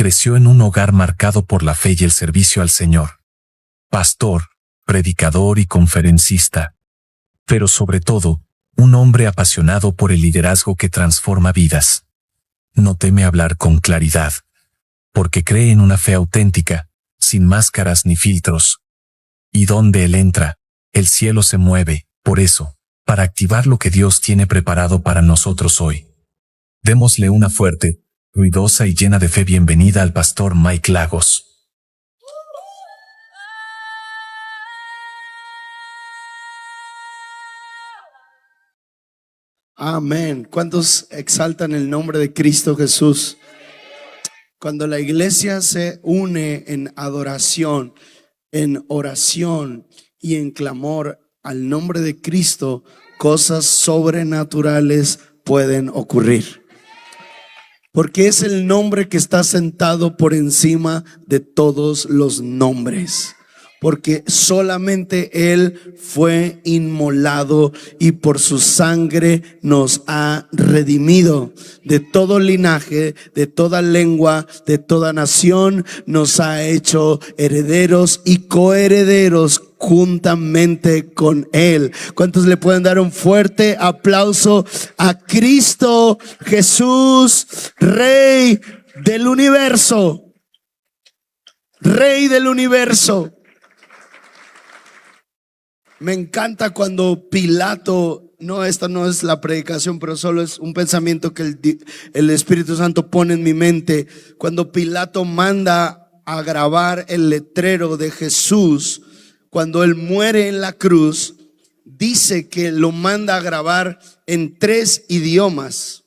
creció en un hogar marcado por la fe y el servicio al Señor. Pastor, predicador y conferencista. Pero sobre todo, un hombre apasionado por el liderazgo que transforma vidas. No teme hablar con claridad, porque cree en una fe auténtica, sin máscaras ni filtros. Y donde Él entra, el cielo se mueve. Por eso, para activar lo que Dios tiene preparado para nosotros hoy, démosle una fuerte, ruidosa y llena de fe bienvenida al pastor Mike Lagos. Amén. ¿Cuántos exaltan el nombre de Cristo Jesús? Cuando la iglesia se une en adoración, en oración y en clamor al nombre de Cristo, cosas sobrenaturales pueden ocurrir. Porque es el nombre que está sentado por encima de todos los nombres. Porque solamente Él fue inmolado y por su sangre nos ha redimido. De todo linaje, de toda lengua, de toda nación, nos ha hecho herederos y coherederos juntamente con Él. ¿Cuántos le pueden dar un fuerte aplauso a Cristo Jesús, Rey del universo? Rey del universo. Me encanta cuando Pilato, esta no es la predicación, pero solo es un pensamiento que el Espíritu Santo pone en mi mente. Cuando Pilato manda a grabar el letrero de Jesús, cuando Él muere en la cruz, dice que lo manda a grabar en 3 idiomas,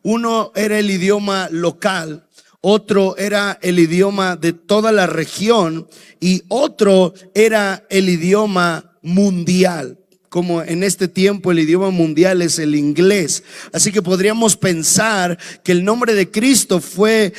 Uno era el idioma local, otro era el idioma de toda la región y otro era el idioma mundial. Como en este tiempo el idioma mundial es el inglés. Así que podríamos pensar que el nombre de Cristo fue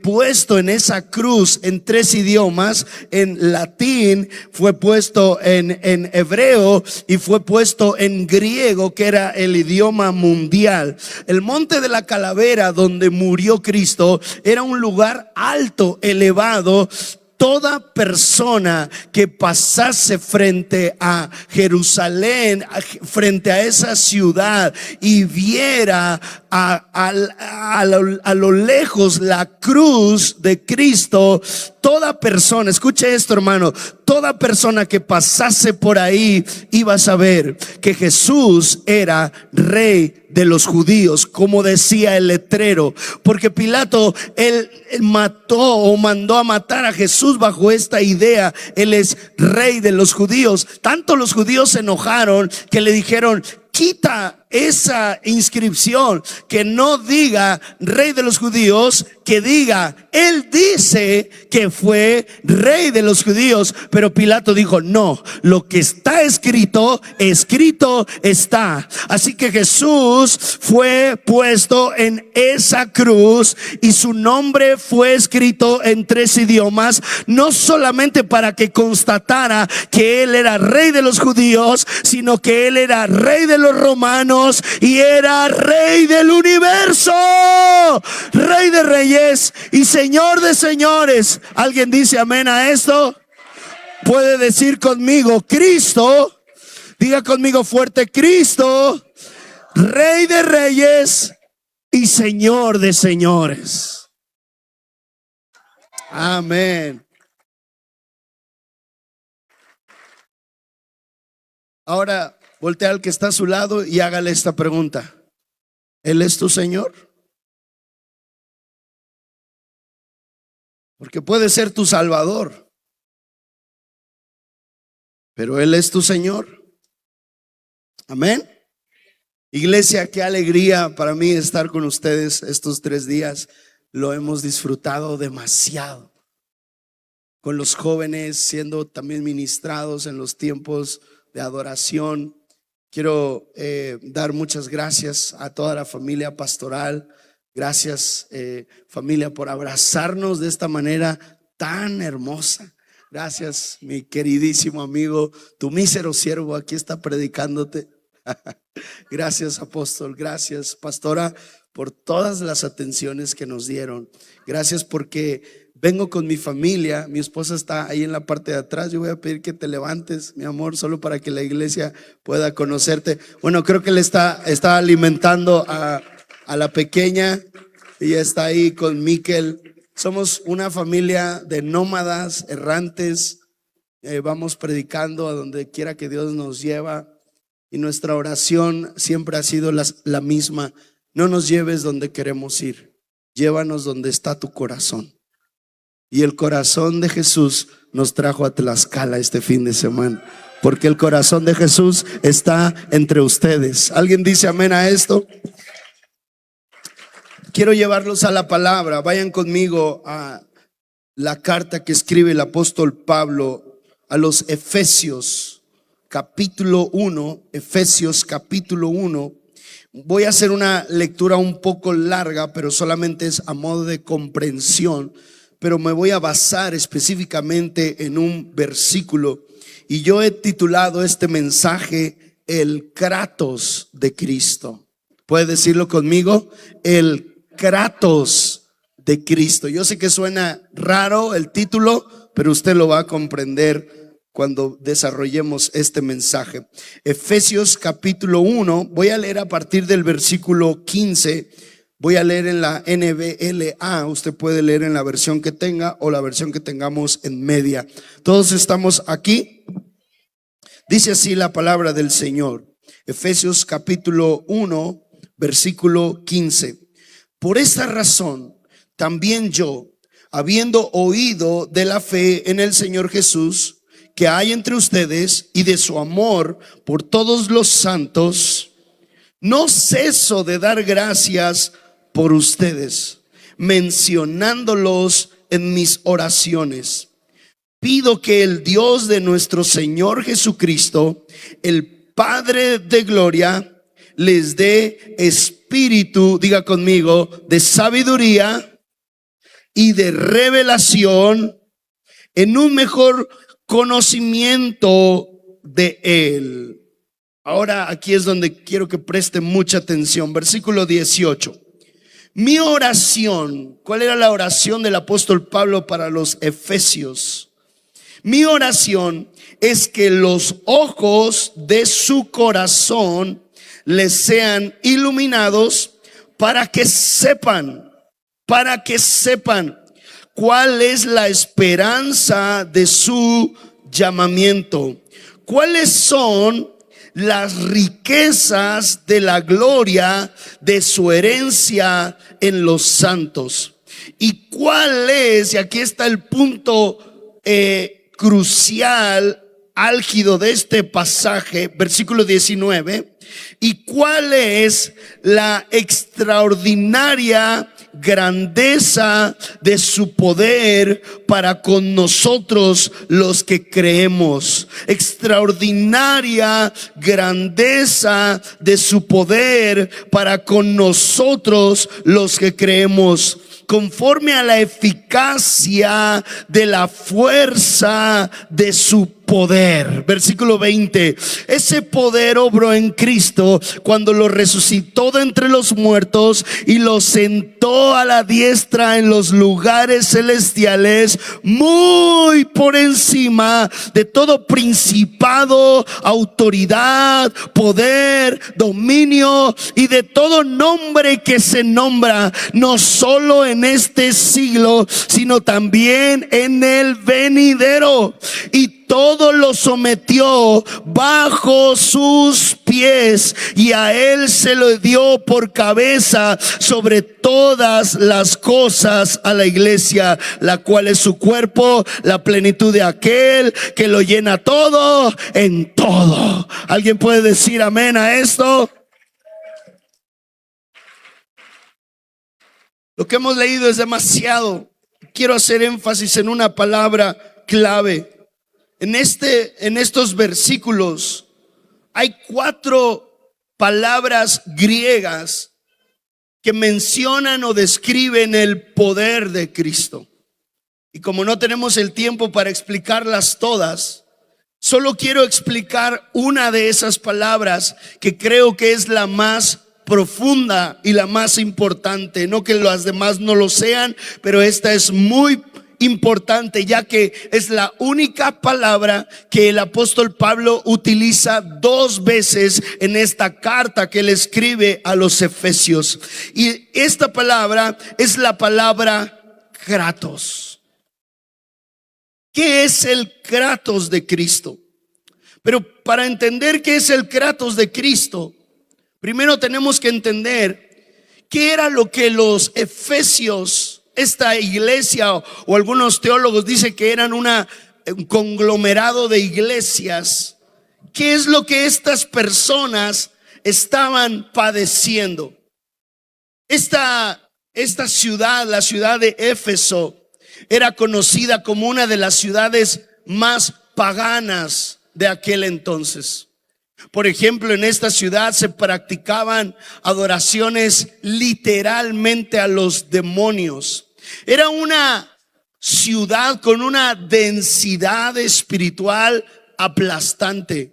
puesto en esa cruz en 3 idiomas. En latín, fue puesto en hebreo y fue puesto en griego, que era el idioma mundial. El monte de la calavera donde murió Cristo era un lugar alto, elevado. Toda persona que pasase frente a Jerusalén, frente a esa ciudad y viera a lo lejos la cruz de Cristo, toda persona, escuche esto hermano, toda persona que pasase por ahí iba a saber que Jesús era Rey de los judíos, como decía el letrero. Porque Pilato, él mató o mandó a matar a Jesús bajo esta idea: Él es Rey de los judíos. Tanto los judíos se enojaron que le dijeron: quita esa inscripción, que no diga Rey de los judíos, que diga Él dice que fue Rey de los judíos. Pero Pilato dijo: no, lo que está escrito, escrito está. Así que Jesús fue puesto en esa cruz y su nombre fue escrito en 3 idiomas, no solamente para que constatara que Él era Rey de los judíos, sino que Él era Rey de los romanos y era Rey del universo, Rey de reyes y Señor de señores. ¿Alguien dice amén a esto? Puede decir conmigo: Cristo. Diga conmigo fuerte: Cristo, Rey de reyes y Señor de señores. Amén. Ahora voltea al que está a su lado y hágale esta pregunta: ¿Él es tu Señor? Porque puede ser tu Salvador, pero Él es tu Señor. Amén. Iglesia, qué alegría para mí estar con ustedes estos 3 días. Lo hemos disfrutado demasiado. Con los jóvenes siendo también ministrados en los tiempos de adoración. Quiero dar muchas gracias a toda la familia pastoral. Gracias familia por abrazarnos de esta manera tan hermosa. Gracias mi queridísimo amigo, tu mísero siervo aquí está predicándote. Gracias apóstol, gracias pastora por todas las atenciones que nos dieron. Gracias porque vengo con mi familia. Mi esposa está ahí en la parte de atrás. Yo voy a pedir que te levantes, mi amor, solo para que la iglesia pueda conocerte. Bueno, creo que le está alimentando a la pequeña. Ella está ahí con Miquel. Somos una familia de nómadas, errantes. Vamos predicando a donde quiera que Dios nos lleva. Y nuestra oración siempre ha sido la misma. No nos lleves donde queremos ir. Llévanos donde está tu corazón. Y el corazón de Jesús nos trajo a Tlaxcala este fin de semana. Porque el corazón de Jesús está entre ustedes. ¿Alguien dice amén a esto? Quiero llevarlos a la palabra. Vayan conmigo a la carta que escribe el apóstol Pablo a los Efesios, capítulo 1. Efesios, capítulo 1. Voy a hacer una lectura un poco larga, pero solamente es a modo de comprensión. Pero me voy a basar específicamente en un versículo. Y yo he titulado este mensaje el Kratos de Cristo. ¿Puede decirlo conmigo? El Kratos de Cristo. Yo sé que suena raro el título, pero usted lo va a comprender cuando desarrollemos este mensaje. Efesios capítulo 1, voy a leer a partir del versículo 15. Voy a leer en la NBLA. Usted puede leer en la versión que tenga o la versión que tengamos en media. Todos estamos aquí. Dice así la palabra del Señor. Efesios capítulo 1, versículo 15. Por esta razón, también yo, habiendo oído de la fe en el Señor Jesús que hay entre ustedes y de su amor por todos los santos, no ceso de dar gracias por ustedes, mencionándolos en mis oraciones. Pido que el Dios de nuestro Señor Jesucristo, el Padre de gloria, les dé espíritu, diga conmigo, de sabiduría y de revelación en un mejor conocimiento de Él. Ahora aquí es donde quiero que preste mucha atención. Versículo 18. Mi oración, ¿cuál era la oración del apóstol Pablo para los Efesios? Mi oración es que los ojos de su corazón les sean iluminados para que sepan cuál es la esperanza de su llamamiento, cuáles son las riquezas de la gloria de su herencia en los santos, y cuál es, y aquí está el punto crucial, álgido de este pasaje, versículo 19, y cuál es la extraordinaria grandeza de su poder para con nosotros los que creemos. Extraordinaria grandeza de su poder para con nosotros los que creemos, conforme a la eficacia de la fuerza de su poder. Versículo 20. Ese poder obró en Cristo cuando lo resucitó de entre los muertos y lo sentó a la diestra en los lugares celestiales, muy por encima de todo principado, autoridad, poder, dominio y de todo nombre que se nombra, no solo en este siglo, sino también en el venidero. Y todo lo sometió bajo sus pies, y a él se lo dio por cabeza sobre todas las cosas a la iglesia, la cual es su cuerpo, la plenitud de aquel que lo llena todo en todo. ¿Alguien puede decir amén a esto? Lo que hemos leído es demasiado. Quiero hacer énfasis en una palabra clave. En estos versículos hay 4 palabras griegas que mencionan o describen el poder de Cristo. Y como no tenemos el tiempo para explicarlas todas, solo quiero explicar una de esas palabras que creo que es la más profunda y la más importante. No que las demás no lo sean, pero esta es muy importante, ya que es la única palabra que el apóstol Pablo utiliza 2 veces en esta carta que él escribe a los Efesios. Y esta palabra es la palabra kratos. ¿Qué es el kratos de Cristo? Pero para entender qué es el kratos de Cristo, primero tenemos que entender qué era lo que los efesios, esta iglesia, o algunos teólogos dicen que eran un conglomerado de iglesias. ¿Qué es lo que estas personas estaban padeciendo? Esta ciudad, la ciudad de Éfeso, era conocida como una de las ciudades más paganas de aquel entonces. Por ejemplo, en esta ciudad se practicaban adoraciones literalmente a los demonios. Era una ciudad con una densidad espiritual aplastante.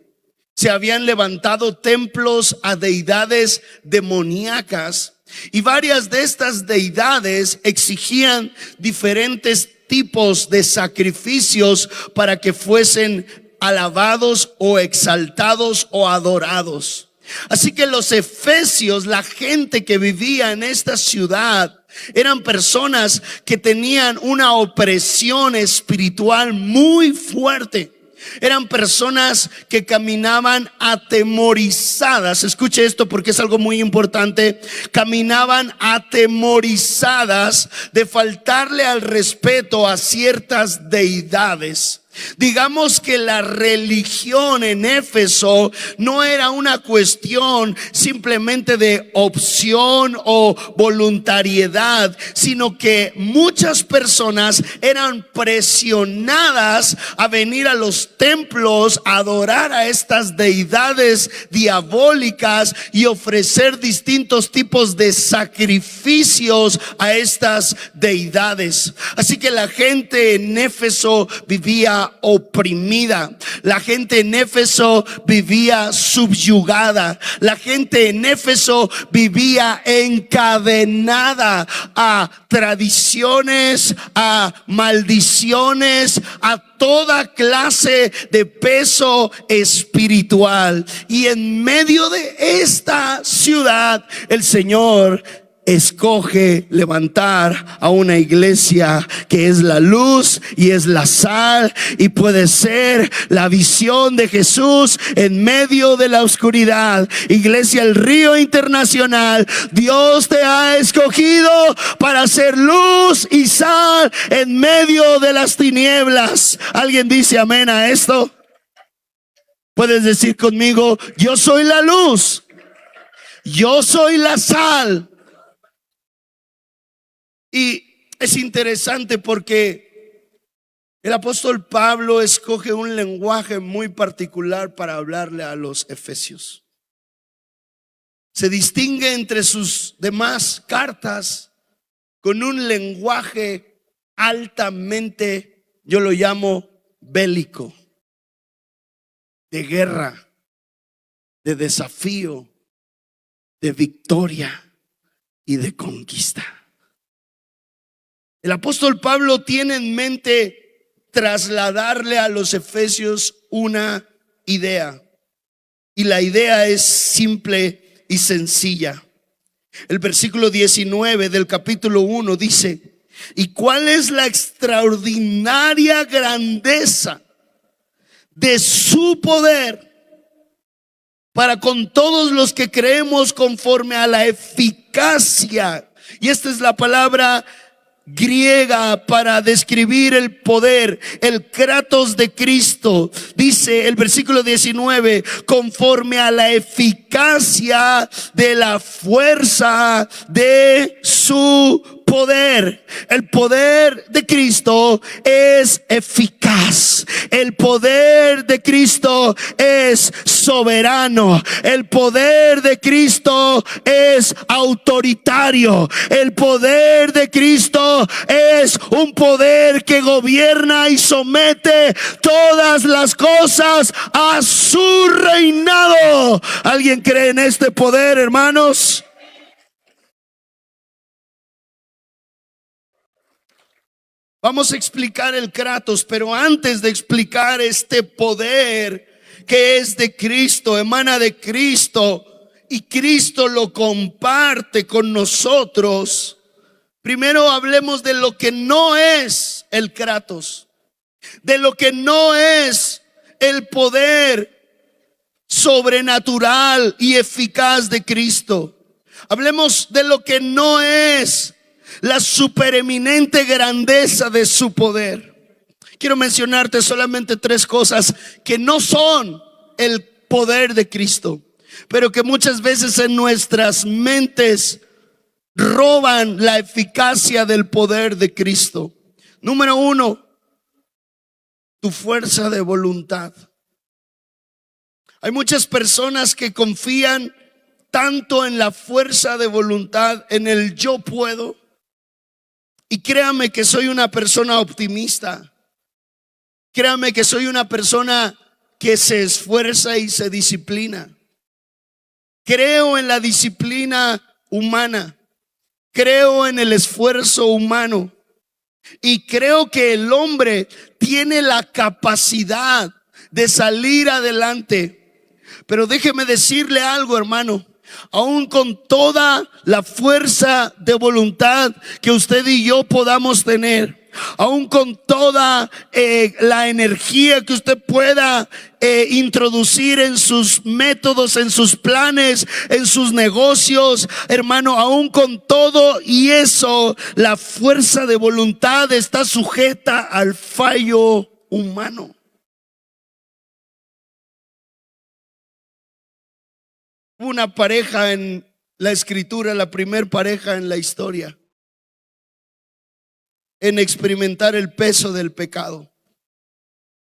Se habían levantado templos a deidades demoníacas, y varias de estas deidades exigían diferentes tipos de sacrificios para que fuesen alabados o exaltados o adorados. Así que los efesios, la gente que vivía en esta ciudad, eran personas que tenían una opresión espiritual muy fuerte. Eran personas que caminaban atemorizadas. Escuche esto porque es algo muy importante. Caminaban atemorizadas de faltarle al respeto a ciertas deidades. Digamos que la religión en Éfeso no era una cuestión simplemente de opción o voluntariedad, sino que muchas personas eran presionadas a venir a los templos a adorar a estas deidades diabólicas y ofrecer distintos tipos de sacrificios a estas deidades. Así que la gente en Éfeso vivía oprimida. La gente en Éfeso vivía subyugada. La gente en Éfeso vivía encadenada a tradiciones, a maldiciones, a toda clase de peso espiritual. Y en medio de esta ciudad, el Señor escoge levantar a una iglesia que es la luz y es la sal, y puede ser la visión de Jesús en medio de la oscuridad. Iglesia El Río Internacional, Dios te ha escogido para ser luz y sal en medio de las tinieblas. ¿Alguien dice amén a esto? Puedes decir conmigo: yo soy la luz, yo soy la sal. Y es interesante porque el apóstol Pablo escoge un lenguaje muy particular para hablarle a los efesios. Se distingue entre sus demás cartas con un lenguaje altamente, yo lo llamo bélico, de guerra, de desafío, de victoria y de conquista. El apóstol Pablo tiene en mente trasladarle a los efesios una idea, y la idea es simple y sencilla. El versículo 19 del capítulo 1 dice: ¿y cuál es la extraordinaria grandeza de su poder para con todos los que creemos conforme a la eficacia? Y esta es la palabra griega para describir el poder, el kratos de Cristo. Dice el versículo 19: conforme a la eficacia de la fuerza de su poder. El poder de Cristo es eficaz. El poder de Cristo es soberano. El poder de Cristo es autoritario. El poder de Cristo es un poder que gobierna y somete todas las cosas a su reinado. ¿Alguien cree en este poder, hermanos? Vamos a explicar el Kratos, pero antes de explicar este poder que es de Cristo, emana de Cristo, y Cristo lo comparte con nosotros, primero hablemos de lo que no es el Kratos, de lo que no es el poder sobrenatural y eficaz de Cristo. Hablemos de lo que no es la supereminente grandeza de su poder. Quiero mencionarte solamente 3 cosas que no son el poder de Cristo, pero que muchas veces en nuestras mentes roban la eficacia del poder de Cristo. Número 1, tu fuerza de voluntad. Hay muchas personas que confían tanto en la fuerza de voluntad, en el yo puedo. Y créame que soy una persona optimista. Créame que soy una persona que se esfuerza y se disciplina. Creo en la disciplina humana. Creo en el esfuerzo humano. Y creo que el hombre tiene la capacidad de salir adelante. Pero déjeme decirle algo, hermano. Aún con toda la fuerza de voluntad que usted y yo podamos tener, aún con toda la energía que usted pueda introducir en sus métodos, en sus planes, en sus negocios, hermano, aún con todo y eso, la fuerza de voluntad está sujeta al fallo humano. Una pareja en la escritura, la primer pareja en la historia, en experimentar el peso del pecado.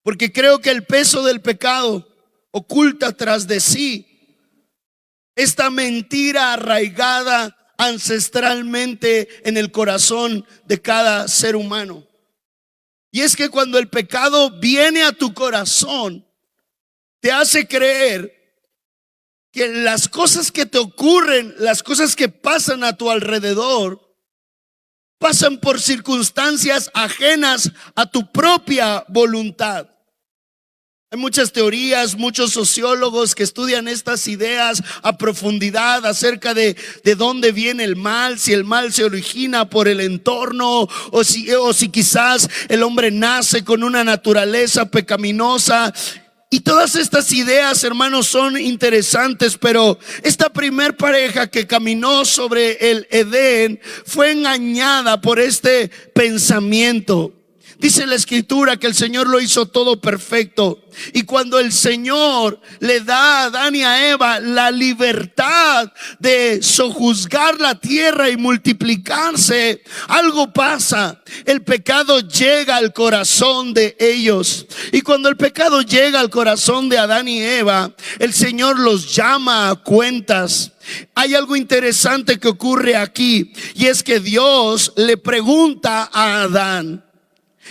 Porque creo que el peso del pecado oculta tras de sí esta mentira arraigada ancestralmente en el corazón de cada ser humano. Y es que cuando el pecado viene a tu corazón, te hace creer que las cosas que te ocurren, las cosas que pasan a tu alrededor, pasan por circunstancias ajenas a tu propia voluntad. Hay muchas teorías, muchos sociólogos que estudian estas ideas a profundidad acerca de dónde viene el mal, si el mal se origina por el entorno o si quizás el hombre nace con una naturaleza pecaminosa. Y todas estas ideas, hermanos, son interesantes, pero esta primer pareja que caminó sobre el Edén fue engañada por este pensamiento. Dice la escritura que el Señor lo hizo todo perfecto. Y cuando el Señor le da a Adán y a Eva la libertad de sojuzgar la tierra y multiplicarse, algo pasa. El pecado llega al corazón de ellos. Y cuando el pecado llega al corazón de Adán y Eva, el Señor los llama a cuentas. Hay algo interesante que ocurre aquí, y es que Dios le pregunta a Adán.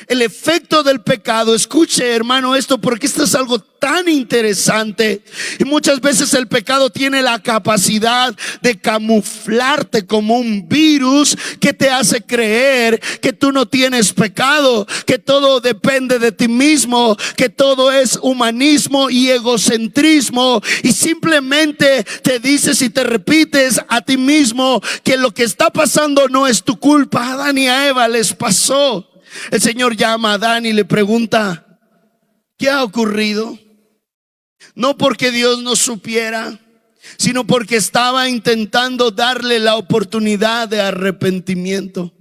El efecto del pecado, escuche hermano esto, porque esto es algo tan interesante. Y muchas veces el pecado tiene la capacidad de camuflarte como un virus que te hace creer que tú no tienes pecado, que todo depende de ti mismo, que todo es humanismo y egocentrismo, y simplemente te dices y te repites a ti mismo que lo que está pasando no es tu culpa. A Adán y a Eva les pasó. El Señor llama a Adán y le pregunta: ¿qué ha ocurrido? No porque Dios no supiera, sino porque estaba intentando darle la oportunidad de arrepentimiento.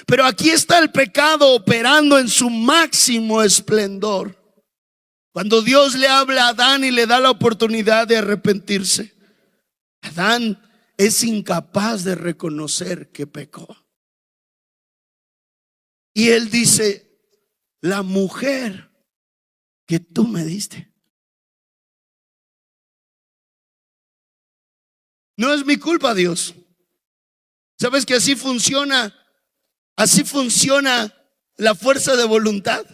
Pero aquí está el pecado operando en su máximo esplendor. Cuando Dios le habla a Adán y le da la oportunidad de arrepentirse, Adán es incapaz de reconocer que pecó. Y él dice: la mujer que tú me diste no es mi culpa, Dios. ¿Sabes que así funciona la fuerza de voluntad?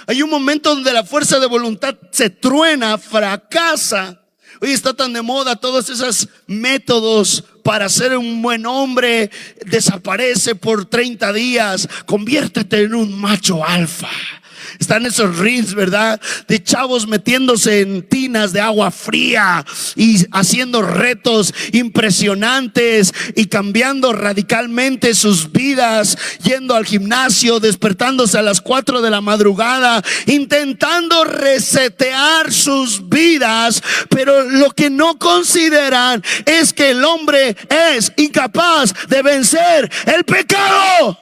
Hay un momento donde la fuerza de voluntad se truena, fracasa. Hoy está tan de moda todos esos métodos para ser un buen hombre. Desaparece por 30 días, conviértete en un macho alfa. Están esos reels, ¿verdad? De chavos metiéndose en tinas de agua fría y haciendo retos impresionantes y cambiando radicalmente sus vidas, yendo al gimnasio, despertándose a las 4 de la madrugada, intentando resetear sus vidas. Pero lo que no consideran es que el hombre es incapaz de vencer el pecado.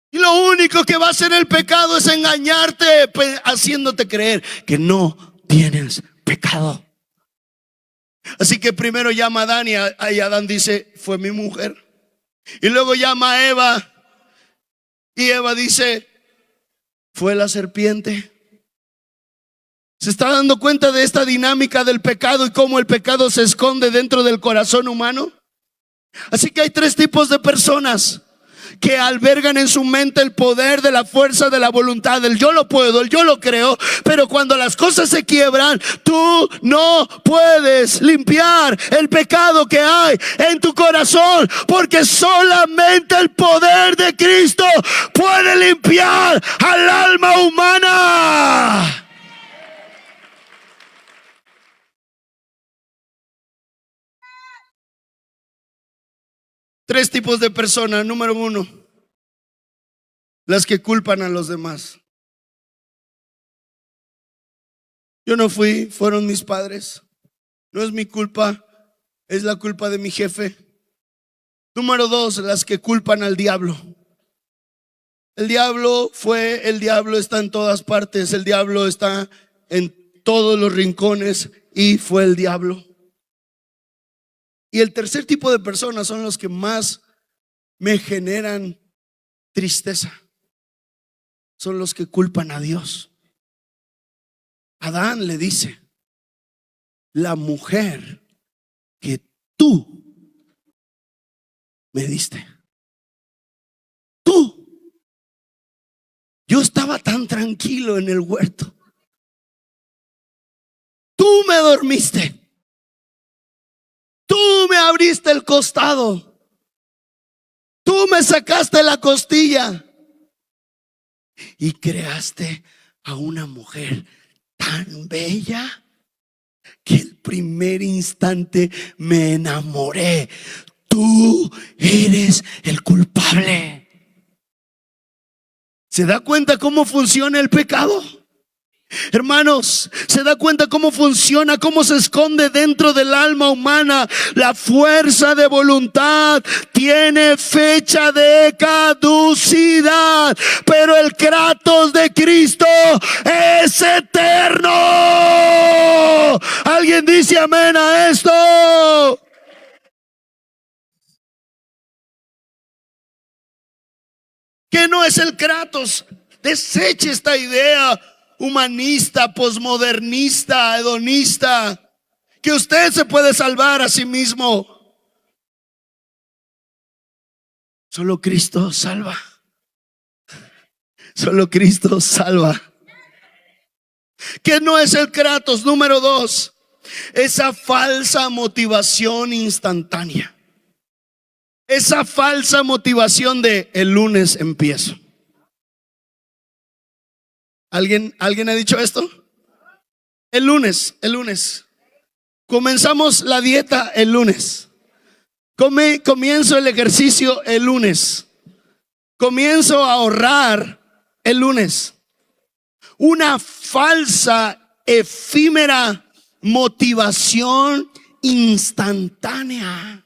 Y lo único que va a hacer el pecado es engañarte, haciéndote creer que no tienes pecado. Así que primero llama a Adán y Adán dice, fue mi mujer. Y luego llama a Eva y Eva dice, fue la serpiente. ¿Se está dando cuenta de esta dinámica del pecado y cómo el pecado se esconde dentro del corazón humano? Así que hay 3 tipos de personas que albergan en su mente el poder de la fuerza de la voluntad, el yo lo puedo, el yo lo creo. Pero cuando las cosas se quiebran, tú no puedes limpiar el pecado que hay en tu corazón, porque solamente el poder de Cristo puede limpiar al alma humana. Tres tipos de personas. Número 1, las que culpan a los demás. Yo no fui, fueron mis padres. No es mi culpa, es la culpa de mi jefe. Número 2, las que culpan al diablo. El diablo está en todas partes. El diablo está en todos los rincones y fue el diablo. Y el tercer tipo de personas son los que más me generan tristeza. Son los que culpan a Dios. Adán le dice, la mujer que tú me diste. Tú. Yo estaba tan tranquilo en el huerto. Tú me dormiste. Tú me abriste el costado. Tú me sacaste la costilla. Y creaste a una mujer tan bella que el primer instante me enamoré. Tú eres el culpable. ¿Se da cuenta cómo funciona el pecado? Hermanos, ¿se da cuenta cómo funciona, cómo se esconde dentro del alma humana? La fuerza de voluntad tiene fecha de caducidad, pero el Kratos de Cristo es eterno. ¿Alguien dice amén a esto? ¿Qué no es el Kratos? Deseche esta idea humanista, posmodernista, hedonista, que usted se puede salvar a sí mismo. Solo Cristo salva. Solo Cristo salva. ¿Qué no es el Kratos? Número 2, esa falsa motivación instantánea. Esa falsa motivación de el lunes empiezo. ¿Alguien ha dicho esto? El lunes. Comenzamos la dieta el lunes. Comienzo el ejercicio el lunes. Comienzo a ahorrar el lunes. Una falsa, efímera motivación instantánea.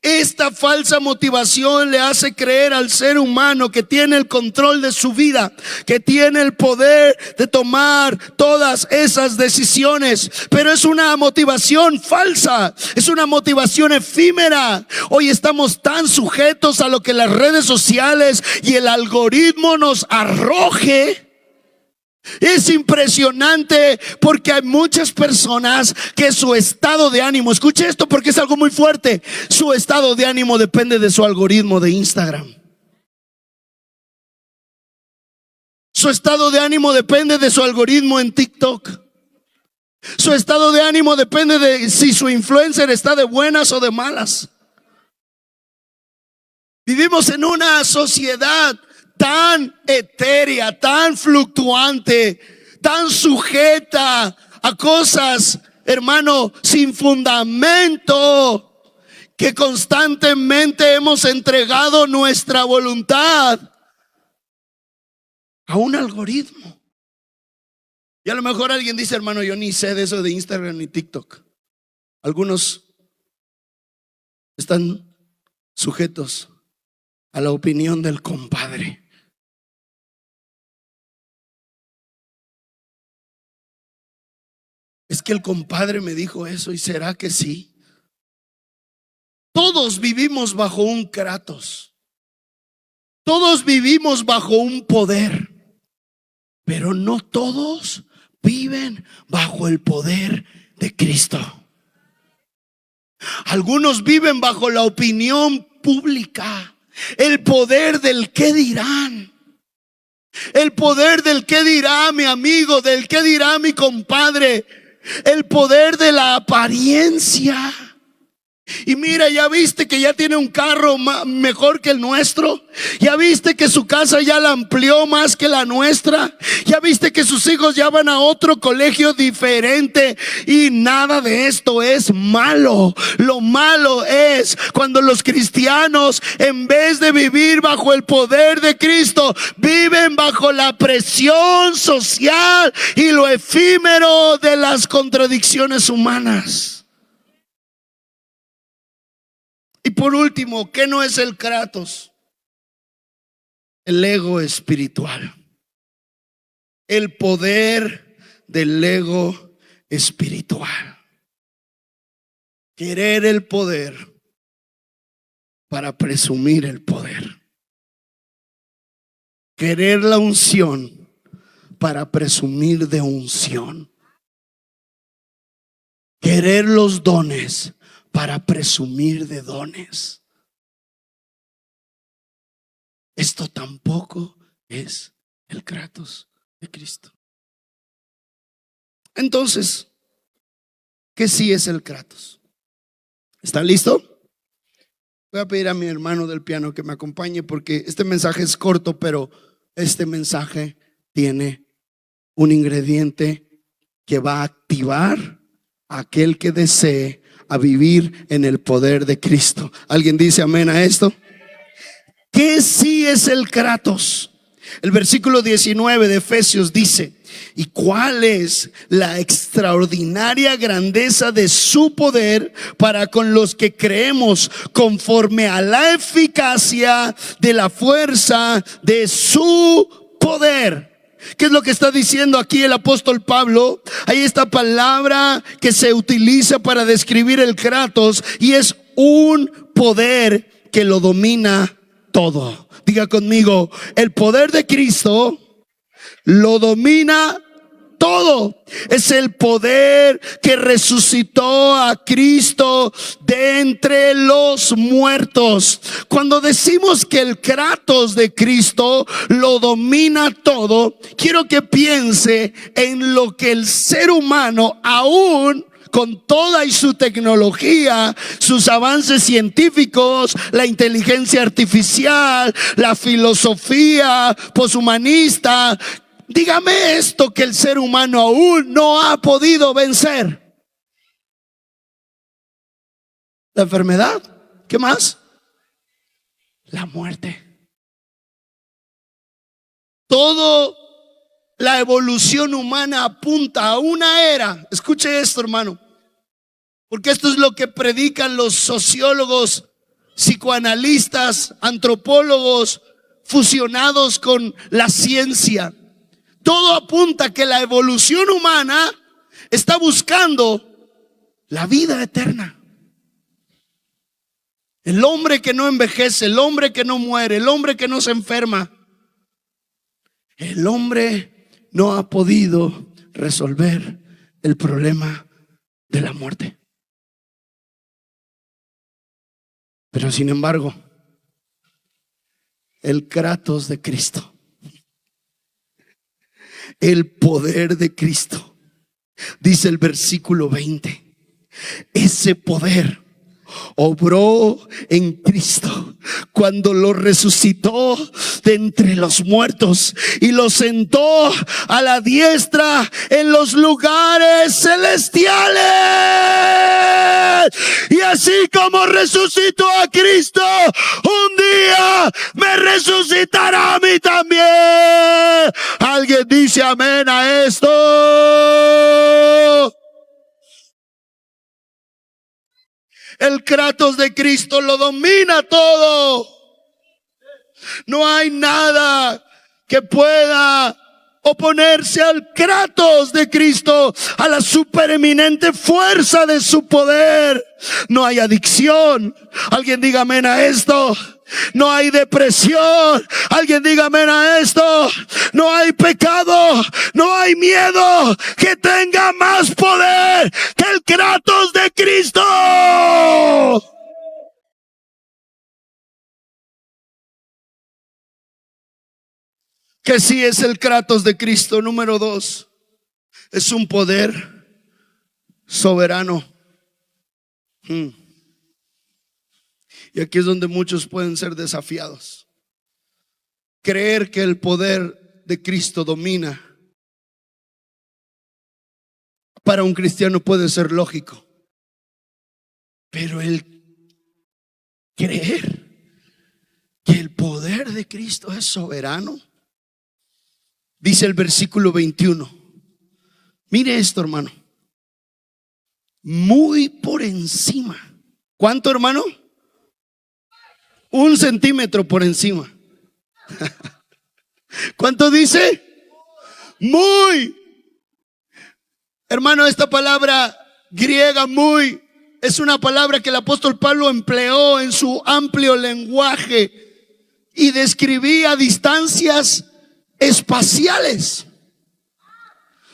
Esta falsa motivación le hace creer al ser humano que tiene el control de su vida, que tiene el poder de tomar todas esas decisiones. Pero es una motivación falsa, es una motivación efímera. Hoy estamos tan sujetos a lo que las redes sociales y el algoritmo nos arroje. Es impresionante porque hay muchas personas que su estado de ánimo, escuche esto porque es algo muy fuerte, su estado de ánimo depende de su algoritmo de Instagram. Su estado de ánimo depende de su algoritmo en TikTok. Su estado de ánimo depende de si su influencer está de buenas o de malas. Vivimos en una sociedad tan etérea, tan fluctuante, tan sujeta a cosas, hermano, sin fundamento, que constantemente hemos entregado nuestra voluntad a un algoritmo. Y a lo mejor alguien dice, hermano, yo ni sé de eso de Instagram ni TikTok. Algunos están sujetos a la opinión del compadre. Es que el compadre me dijo eso, y será que sí. Todos vivimos bajo un kratos. Todos vivimos bajo un poder. Pero no todos viven bajo el poder de Cristo. Algunos viven bajo la opinión pública, el poder del qué dirán. El poder del qué dirá mi amigo, del qué dirá mi compadre. El poder de la apariencia. Y mira, ya viste que ya tiene un carro mejor que el nuestro. Ya viste que su casa ya la amplió más que la nuestra. Ya viste que sus hijos ya van a otro colegio diferente. Y nada de esto es malo. Lo malo es cuando los cristianos, en vez de vivir bajo el poder de Cristo, viven bajo la presión social y lo efímero de las contradicciones humanas. Y por último, ¿qué no es el kratos? El ego espiritual. El poder del ego espiritual. Querer el poder para presumir el poder. Querer la unción para presumir de unción. Querer los dones para presumir de dones. Esto tampoco es el kratos de Cristo. Entonces, ¿qué sí es el kratos? ¿Está listo? Voy a pedir a mi hermano del piano que me acompañe, porque este mensaje es corto, pero este mensaje tiene un ingrediente que va a activar a aquel que desee a vivir en el poder de Cristo. ¿Alguien dice amén a esto? ¿Qué sí es el kratos? El versículo 19 de Efesios dice: ¿y cuál es la extraordinaria grandeza de su poder para con los que creemos, conforme a la eficacia de la fuerza de su poder? ¿Qué es lo que está diciendo aquí el apóstol Pablo? Hay esta palabra que se utiliza para describir el kratos, y es un poder que lo domina todo. Diga conmigo, el poder de Cristo lo domina todo. Es el poder que resucitó a Cristo de entre los muertos. Cuando decimos que el kratos de Cristo lo domina todo, quiero que piense en lo que el ser humano, aún con toda y su tecnología, sus avances científicos, la inteligencia artificial, la filosofía poshumanista, dígame esto que el ser humano aún no ha podido vencer: la enfermedad. ¿Qué más? La muerte. Todo la evolución humana apunta a una era. Escuche esto, hermano, porque esto es lo que predican los sociólogos, psicoanalistas, antropólogos fusionados con la ciencia. Todo apunta a que la evolución humana está buscando la vida eterna. El hombre que no envejece, el hombre que no muere, el hombre que no se enferma. El hombre no ha podido resolver el problema de la muerte. Pero sin embargo, el kratos de Cristo El poder de Cristo. Dice el versículo 20. Ese poder obró en Cristo cuando lo resucitó de entre los muertos y lo sentó a la diestra en los lugares celestiales. Y así como resucitó a Cristo, un día me resucitará a mí también. ¿Alguien dice amén a esto? El Kratos de Cristo lo domina todo. No hay nada que pueda oponerse al Kratos de Cristo, a la supereminente fuerza de su poder. No hay adicción. Alguien diga amén a esto. No hay depresión. Alguien diga amén a esto. No hay pecado. No hay miedo que tenga más poder que el Kratos de Cristo. Que sí es el Kratos de Cristo. Número 2, es un poder soberano. Y aquí es donde muchos pueden ser desafiados. Creer que el poder de Cristo domina, para un cristiano puede ser lógico. Pero el creer que el poder de Cristo es soberano. Dice el versículo 21. Mire esto, hermano. Muy por encima. ¿Cuánto, hermano? 1 centímetro por encima. ¿Cuánto dice? Muy. Hermano, esta palabra griega muy es una palabra que el apóstol Pablo empleó en su amplio lenguaje y describía distancias espaciales.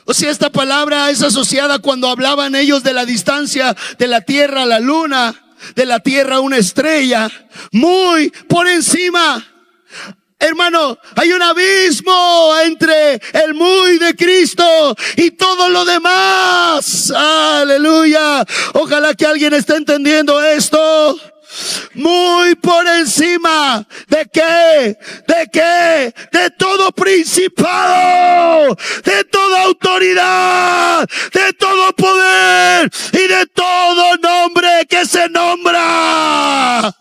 O sea, esta palabra es asociada cuando hablaban ellos de la distancia de la tierra a la luna, de la tierra a una estrella, muy por encima. Hermano, hay un abismo entre el muy de Cristo y todo lo demás. Aleluya. Ojalá que alguien esté entendiendo esto. Muy por encima ¿de qué? ¿De qué? De todo principado, de toda autoridad, de todo poder y de todo nombre que se nombra.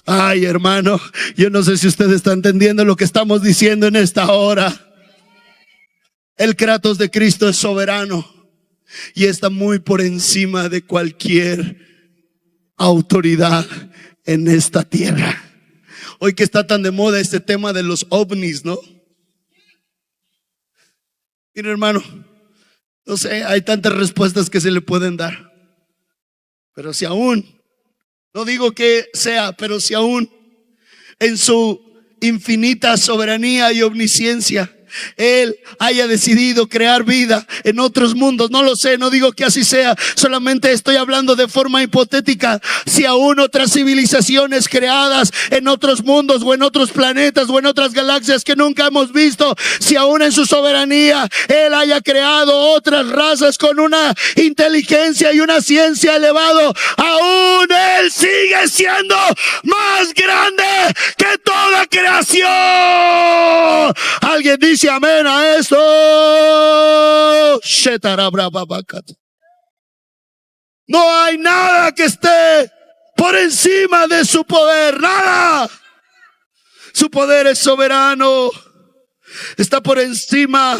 Ay, hermano, yo no sé si usted está entendiendo lo que estamos diciendo en esta hora. El Kratos de Cristo es soberano y está muy por encima de cualquier autoridad en esta tierra. Hoy que está tan de moda este tema de los ovnis, ¿no? Mira, hermano, no sé, hay tantas respuestas que se le pueden dar. Pero si aún, no digo que sea, pero si aún en su infinita soberanía y omnisciencia Él haya decidido crear vida en otros mundos, no lo sé, no digo que así sea, solamente estoy hablando de forma hipotética. Si aún otras civilizaciones creadas en otros mundos o en otros planetas o en otras galaxias que nunca hemos visto, si aún en su soberanía Él haya creado otras razas con una inteligencia y una ciencia elevado, aún Él sigue siendo más grande que toda creación. Alguien dice amén a esto. No hay nada que esté por encima de su poder, nada. Su poder es soberano, está por encima.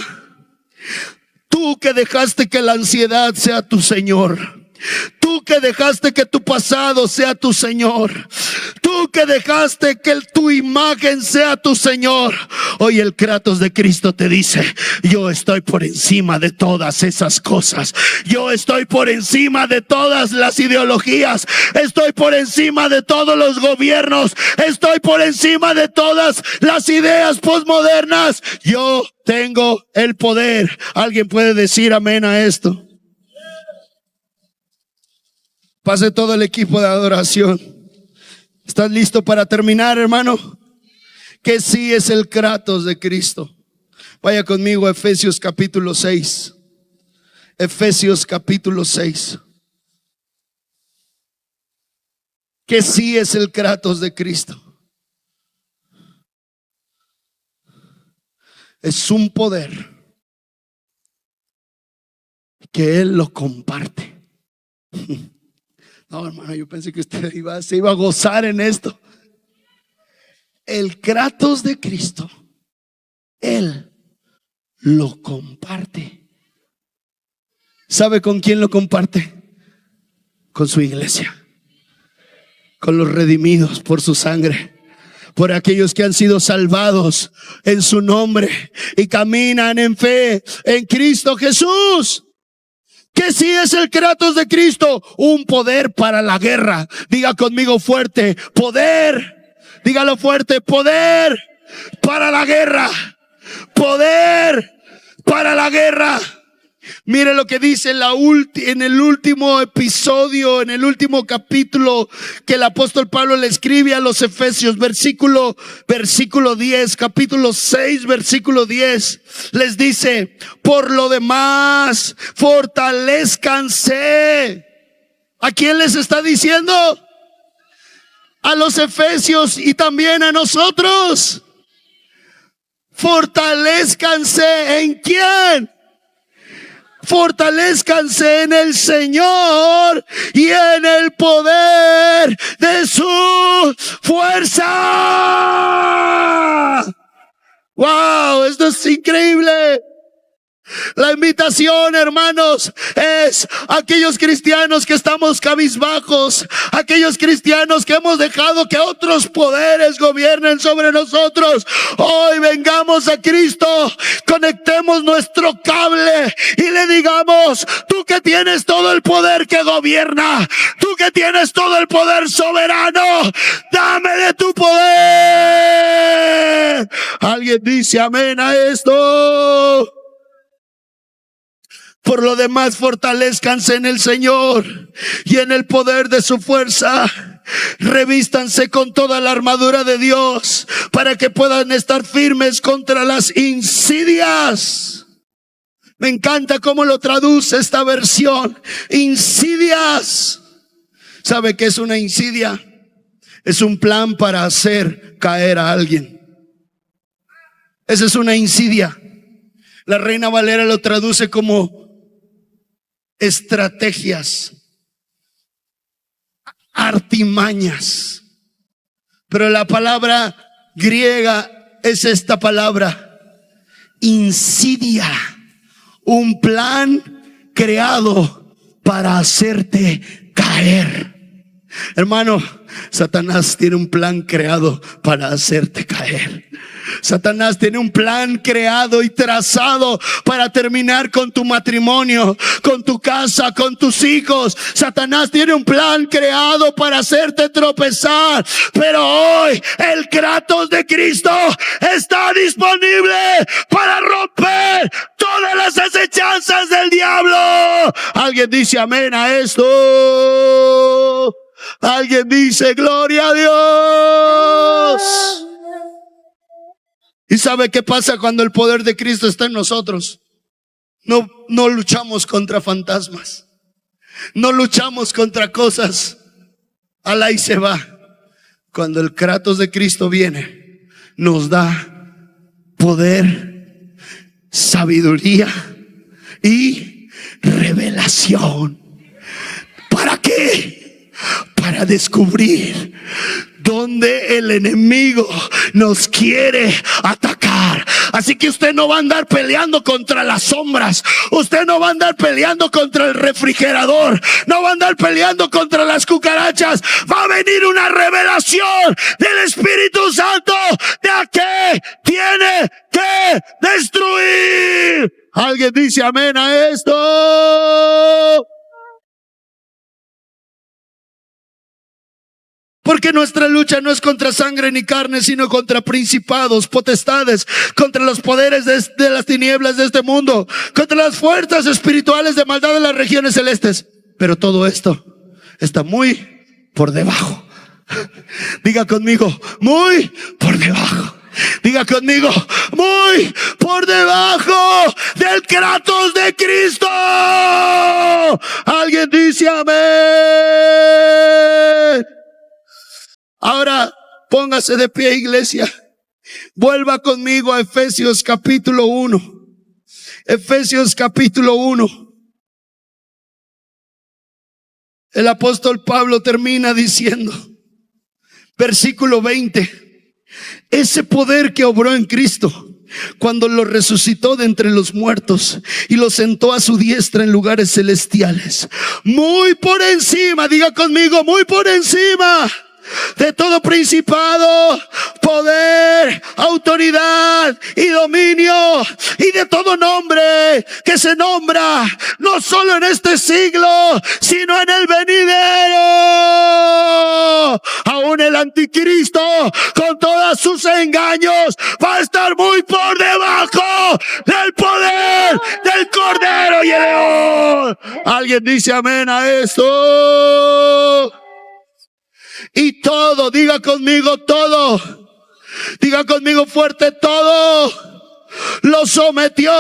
Tú que dejaste que la ansiedad sea tu Señor, tú que dejaste que tu pasado sea tu Señor, tú que dejaste que tu imagen sea tu Señor, hoy el Kratos de Cristo te dice: yo estoy por encima de todas esas cosas. Yo estoy por encima de todas las ideologías. Estoy por encima de todos los gobiernos. Estoy por encima de todas las ideas postmodernas. Yo tengo el poder. ¿Alguien puede decir amén a esto? Pase todo el equipo de adoración. ¿Estás listo para terminar, hermano? Que sí es el Kratos de Cristo. Vaya conmigo a Efesios capítulo 6. Efesios capítulo 6. Que sí es el Kratos de Cristo. Es un poder que Él lo comparte. No, hermano, yo pensé que usted se iba a gozar en esto. El Kratos de Cristo, Él lo comparte. ¿Sabe con quién lo comparte? Con su iglesia, con los redimidos por su sangre, por aquellos que han sido salvados en su nombre y caminan en fe en Cristo Jesús. Que sí es el Kratos de Cristo, un poder para la guerra. Diga conmigo fuerte, poder. Dígalo fuerte, poder para la guerra. Poder para la guerra. Mire lo que dice en el último episodio, en el último capítulo que el apóstol Pablo le escribe a los Efesios, versículo 10, capítulo 6, versículo 10. Les dice: por lo demás, fortalezcanse. ¿A quién les está diciendo? A los Efesios y también a nosotros. Fortalezcanse. ¿En quién? Fortalezcanse en el Señor y en el poder de su fuerza. ¡Wow! Esto es increíble. La invitación, hermanos, es aquellos cristianos que estamos cabizbajos, aquellos cristianos que hemos dejado que otros poderes gobiernen sobre nosotros. Hoy vengamos a Cristo, conectemos nuestro cable y le digamos: tú que tienes todo el poder que gobierna, tú que tienes todo el poder soberano, dame de tu poder. Alguien dice amén a esto. Por lo demás, fortalezcanse en el Señor y en el poder de su fuerza. Revístanse con toda la armadura de Dios para que puedan estar firmes contra las insidias. Me encanta cómo lo traduce esta versión. Insidias. ¿Sabe qué es una insidia? Es un plan para hacer caer a alguien. Esa es una insidia. La Reina Valera lo traduce como estrategias, artimañas. Pero la palabra griega es esta palabra: insidia. Un plan creado para hacerte caer. Hermano, Satanás tiene un plan creado para hacerte caer. Satanás tiene un plan creado y trazado para terminar con tu matrimonio, con tu casa, con tus hijos. Satanás tiene un plan creado para hacerte tropezar. Pero hoy el Kratos de Cristo está disponible para romper todas las acechanzas del diablo. Alguien dice amén a esto. Alguien dice gloria a Dios. ¿Y sabe qué pasa cuando el poder de Cristo está en nosotros? No luchamos contra fantasmas. No luchamos contra cosas. Alá y se va. Cuando el Kratos de Cristo viene, nos da poder, sabiduría y revelación. ¿Para qué? Para descubrir donde el enemigo nos quiere atacar. Así que usted no va a andar peleando contra las sombras. Usted no va a andar peleando contra el refrigerador. No va a andar peleando contra las cucarachas. Va a venir una revelación del Espíritu Santo de a qué tiene que destruir. Alguien dice amén a esto. Porque nuestra lucha no es contra sangre ni carne, sino contra principados, potestades, contra los poderes de las tinieblas de este mundo, contra las fuerzas espirituales de maldad en las regiones celestes. Pero todo esto está muy por debajo. Diga conmigo, muy por debajo. Diga conmigo, muy por debajo del Kratos de Cristo. Alguien dice amén. Ahora póngase de pie, iglesia. Vuelva conmigo a Efesios capítulo 1. Efesios capítulo 1. El apóstol Pablo termina diciendo, versículo 20, ese poder que obró en Cristo cuando lo resucitó de entre los muertos y lo sentó a su diestra en lugares celestiales, muy por encima, diga conmigo, muy por encima de todo principado, poder, autoridad y dominio, y de todo nombre que se nombra, no solo en este siglo, sino en el venidero. Aún el anticristo, con todos sus engaños, va a estar muy por debajo del poder del Cordero y el León. ¿Alguien dice amén a esto? Y todo, diga conmigo todo, diga conmigo fuerte, todo lo sometió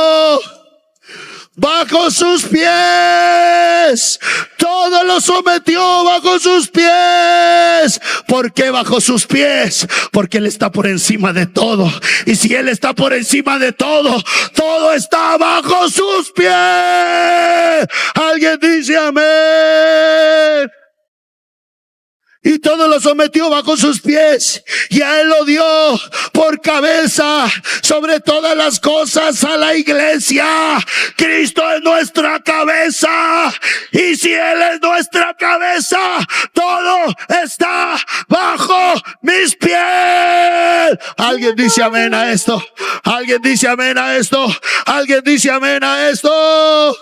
bajo sus pies. Todo lo sometió bajo sus pies. ¿Por qué bajo sus pies? Porque Él está por encima de todo. Y si Él está por encima de todo, todo está bajo sus pies. Alguien dice amén. Y todo lo sometió bajo sus pies, y a Él lo dio por cabeza sobre todas las cosas a la iglesia. Cristo es nuestra cabeza, y si Él es nuestra cabeza, todo está bajo mis pies. ¿Alguien dice amén a esto? ¿Alguien dice amén a esto? ¿Alguien dice amén a esto?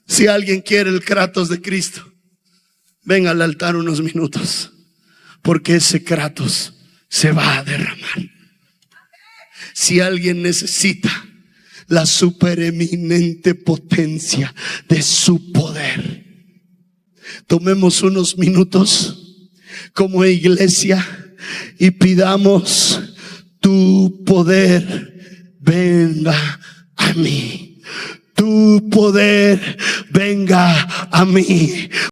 Si alguien quiere el Kratos de Cristo, venga al altar unos minutos, porque ese Kratos se va a derramar. Si alguien necesita la supereminente potencia de su poder, tomemos unos minutos como iglesia y pidamos: tu poder venga a mí. Tu poder venga a mí.